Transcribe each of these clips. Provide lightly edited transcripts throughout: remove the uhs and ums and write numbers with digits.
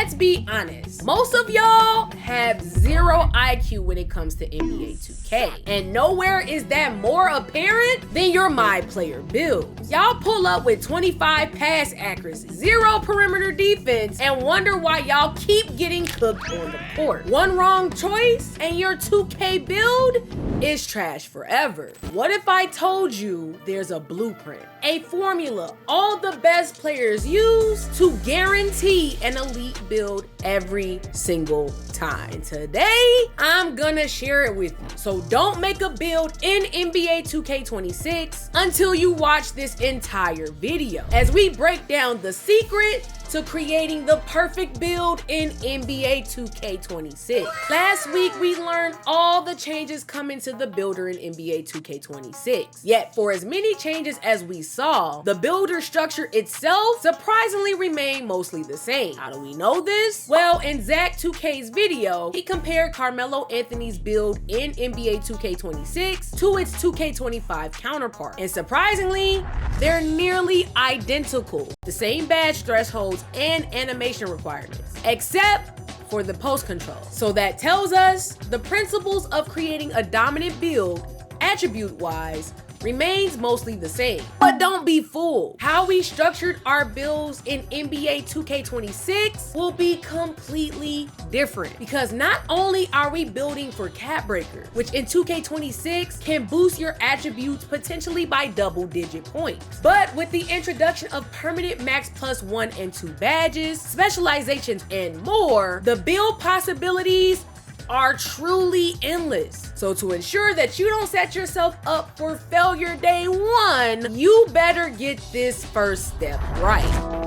let's be honest. Most of y'all have zero IQ when it comes to NBA 2K. And nowhere is that more apparent than your MyPlayer builds. Y'all pull up with 25 pass accuracy, 0 perimeter defense, and wonder why y'all keep getting cooked on the court. One wrong choice and your 2K build is trash forever. What if I told you there's a blueprint, a formula all the best players use to guarantee an elite build every single time? And today, I'm gonna share it with you. So don't make a build in NBA 2K26 until you watch this entire video, as we break down the secret to creating the perfect build in NBA 2K26. Last week, we learned all the changes coming to the builder in NBA 2K26. Yet, for as many changes as we saw, the builder structure itself surprisingly remained mostly the same. How do we know this? Well, in Zach 2K's video, he compared Carmelo Anthony's build in NBA 2K26 to its 2K25 counterpart. And surprisingly, they're nearly identical. The same badge thresholds and animation requirements, except for the post control. So that tells us the principles of creating a dominant build, attribute-wise, remains mostly the same. But don't be fooled. How we structured our builds in NBA 2K26 will be completely different, because not only are we building for Capbreakers, which in 2K26 can boost your attributes potentially by double-digit points, but with the introduction of permanent max plus 1 and 2 badges, specializations, and more, the build possibilities are truly endless. So to ensure that you don't set yourself up for failure day one, you better get this first step right.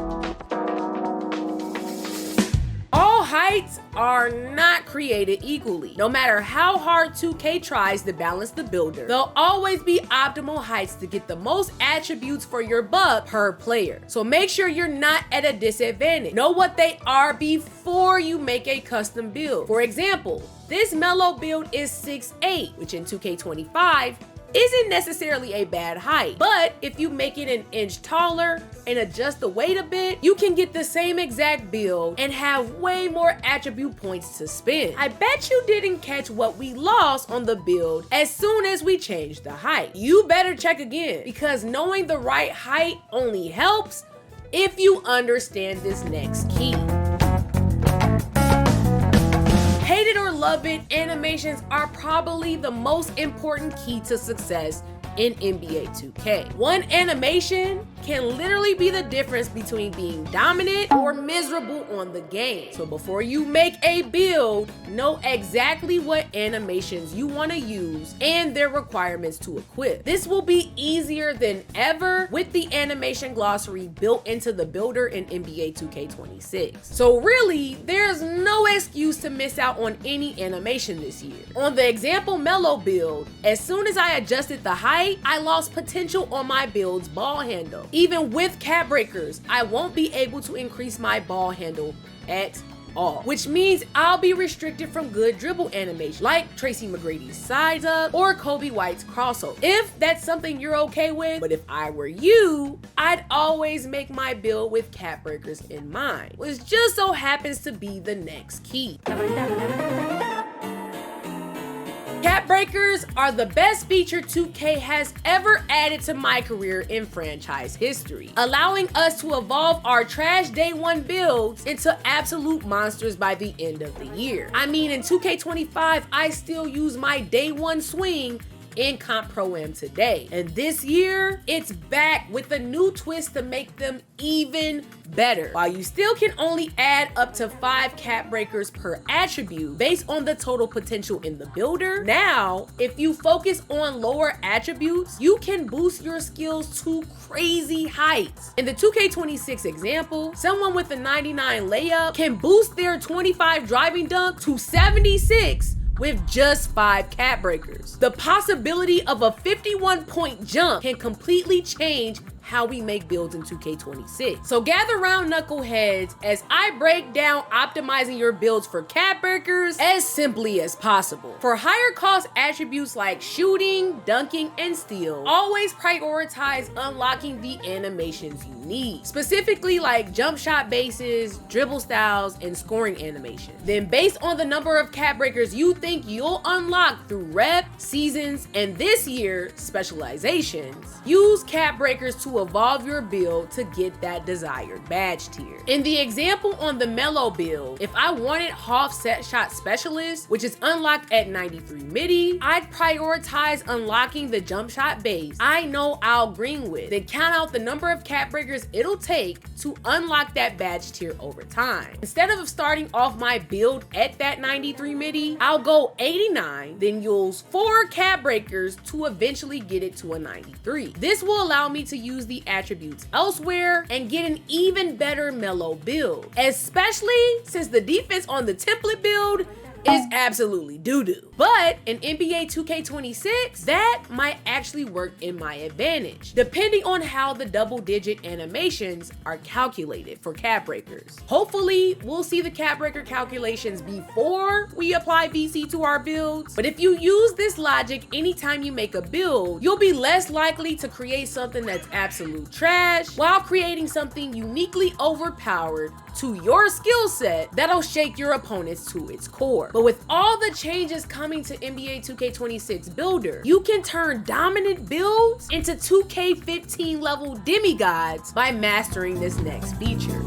All heights are not created equally. No matter how hard 2K tries to balance the builder, there'll always be optimal heights to get the most attributes for your buck per player. So make sure you're not at a disadvantage. Know what they are before you make a custom build. For example, this Melo build is 6'8", which in 2K25 isn't necessarily a bad height, but if you make it an inch taller and adjust the weight a bit, you can get the same exact build and have way more attribute points to spend. I bet you didn't catch what we lost on the build as soon as we changed the height. You better check again, because knowing the right height only helps if you understand this next key. Hate it or love it, animations are probably the most important key to success in NBA 2K. One animation can literally be the difference between being dominant or miserable on the game. So before you make a build, know exactly what animations you want to use and their requirements to equip. This will be easier than ever with the animation glossary built into the builder in NBA 2K26. So really, there's no excuse to miss out on any animation this year. On the example Melo build, as soon as I adjusted the height, I lost potential on my build's ball handle. Even with Capbreakers, I won't be able to increase my ball handle at all, which means I'll be restricted from good dribble animation like Tracy McGrady's sides up or Kobe White's crossover, if that's something you're okay with. But if I were you, I'd always make my build with Capbreakers in mind, which just so happens to be the next key. Capbreakers are the best feature 2K has ever added to my career in franchise history, allowing us to evolve our trash day one builds into absolute monsters by the end of the year. I mean, in 2K25, I still use my day one swing in Comp Pro-Am today. And this year, it's back with a new twist to make them even better. While you still can only add up to 5 Capbreakers per attribute based on the total potential in the builder, now, if you focus on lower attributes, you can boost your skills to crazy heights. In the 2K26 example, someone with a 99 layup can boost their 25 driving dunk to 76 with just 5 Capbreakers. The possibility of a 51-point jump can completely change how we make builds in 2K26. So gather round, knuckleheads, as I break down optimizing your builds for Capbreakers as simply as possible. For higher cost attributes like shooting, dunking, and steal, always prioritize unlocking the animations you need, specifically like jump shot bases, dribble styles, and scoring animations. Then based on the number of Capbreakers you think you'll unlock through rep, seasons, and this year, Specializations, use Capbreakers to evolve your build to get that desired badge tier. In the example on the Mellow build, if I wanted Hoff Set Shot Specialist, which is unlocked at 93 MIDI, I'd prioritize unlocking the jump shot base I know I'll green with, then count out the number of Capbreakers it'll take to unlock that badge tier over time. Instead of starting off my build at that 93 MIDI, I'll go 89, then use 4 Capbreakers to eventually get it to a 93. This will allow me to use the attributes elsewhere and get an even better Mellow build, especially since the defense on the template build is absolutely doo-doo. But in NBA 2K26, that might actually work in my advantage, depending on how the double-digit animations are calculated for Capbreakers. Hopefully, we'll see the Capbreaker calculations before we apply VC to our builds. But if you use this logic anytime you make a build, you'll be less likely to create something that's absolute trash while creating something uniquely overpowered to your skill set that'll shake your opponents to its core. But with all the changes coming to NBA 2K26 Builder, you can turn dominant builds into 2K15 level demigods by mastering this next feature.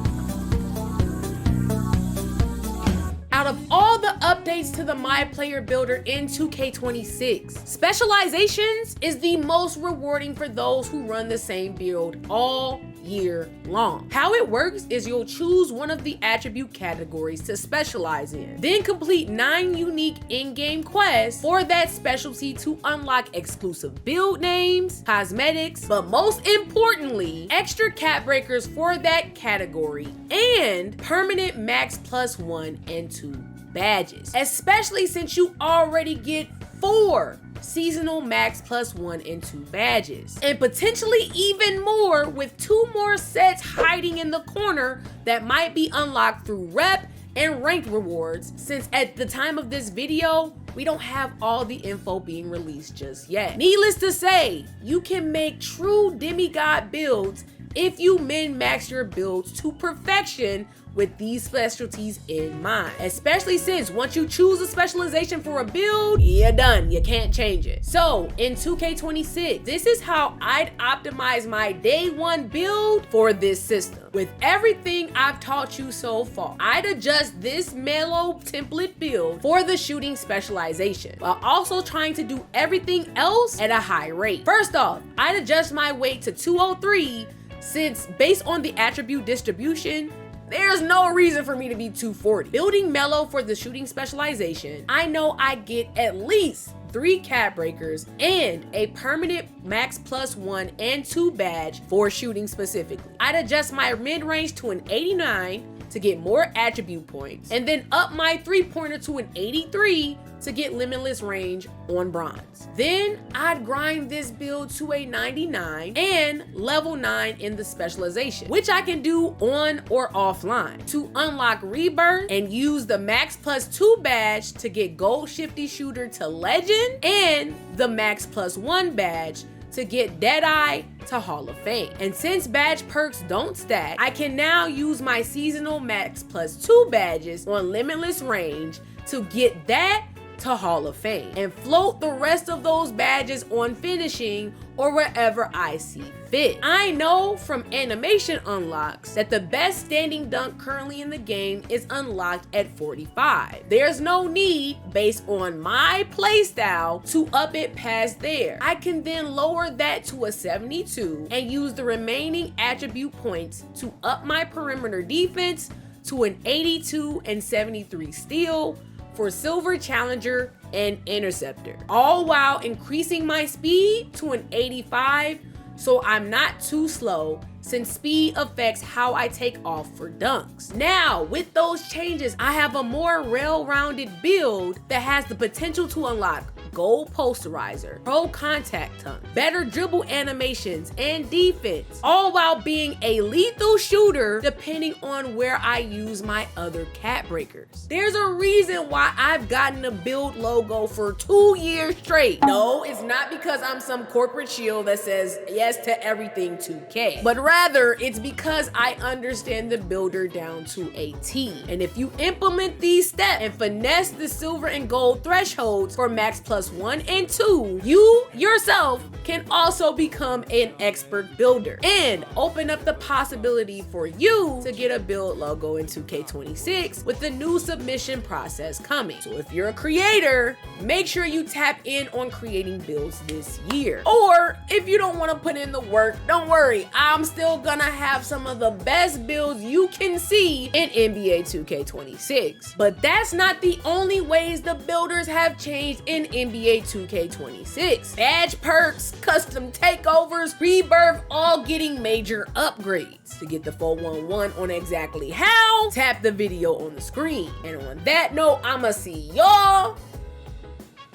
Out of all the updates to the MyPlayer builder in 2K26, Specializations is the most rewarding for those who run the same build all year long. How it works is you'll choose one of the attribute categories to specialize in, then complete 9 unique in-game quests for that specialty to unlock exclusive build names, cosmetics, but most importantly, extra Capbreakers for that category and permanent max +1 and 2 badges, especially since you already get 4 seasonal max +1 and 2 badges, and potentially even more with 2 more sets hiding in the corner that might be unlocked through rep and ranked rewards, since at the time of this video, we don't have all the info being released just yet. Needless to say, you can make true demigod builds if you min-max your builds to perfection with these specialties in mind, especially since once you choose a specialization for a build, you're done, you can't change it. So in 2K26, this is how I'd optimize my day 1 build for this system. With everything I've taught you so far, I'd adjust this Mellow template build for the shooting specialization, while also trying to do everything else at a high rate. First off, I'd adjust my weight to 203, since based on the attribute distribution, there's no reason for me to be 240. Building Mellow for the shooting specialization, I know I get at least 3 Capbreakers and a permanent max +1 and 2 badge for shooting specifically. I'd adjust my mid-range to an 89 to get more attribute points, and then up my 3-pointer to an 83 to get limitless range on bronze. Then I'd grind this build to a 99 and level 9 in the specialization, which I can do on or offline, to unlock rebirth and use the max +2 badge to get gold shifty shooter to legend and the max +1 badge to get Deadeye to Hall of Fame. And since badge perks don't stack, I can now use my seasonal max +2 badges on limitless range to get that to Hall of Fame and float the rest of those badges on finishing or wherever I see fit. I know from animation unlocks that the best standing dunk currently in the game is unlocked at 45. There's no need, based on my playstyle, to up it past there. I can then lower that to a 72 and use the remaining attribute points to up my perimeter defense to an 82 and 73 steal for Silver Challenger and Interceptor, all while increasing my speed to an 85 so I'm not too slow, since speed affects how I take off for dunks. Now, with those changes, I have a more well-rounded build that has the potential to unlock gold posterizer, pro contact tongue, better dribble animations and defense, all while being a lethal shooter depending on where I use my other Capbreakers. There's a reason why I've gotten a build logo for 2 years straight. No, it's not because I'm some corporate shield that says yes to everything 2K, but rather it's because I understand the builder down to a T. And if you implement these steps and finesse the silver and gold thresholds for max plus 1 and 2, you yourself can also become an expert builder and open up the possibility for you to get a build logo in 2K26 with the new submission process coming. So if you're a creator, make sure you tap in on creating builds this year. Or if you don't want to put in the work, don't worry, I'm still gonna have some of the best builds you can see in NBA 2K26. But that's not the only ways the builders have changed in NBA 2K26. Badge perks, custom takeovers, rebirth, all getting major upgrades. To get the 411 on exactly how, tap the video on the screen. And on that note, I'ma see y'all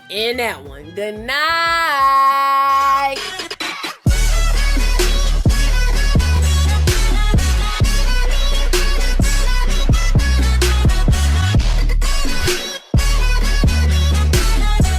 in that one. Good night.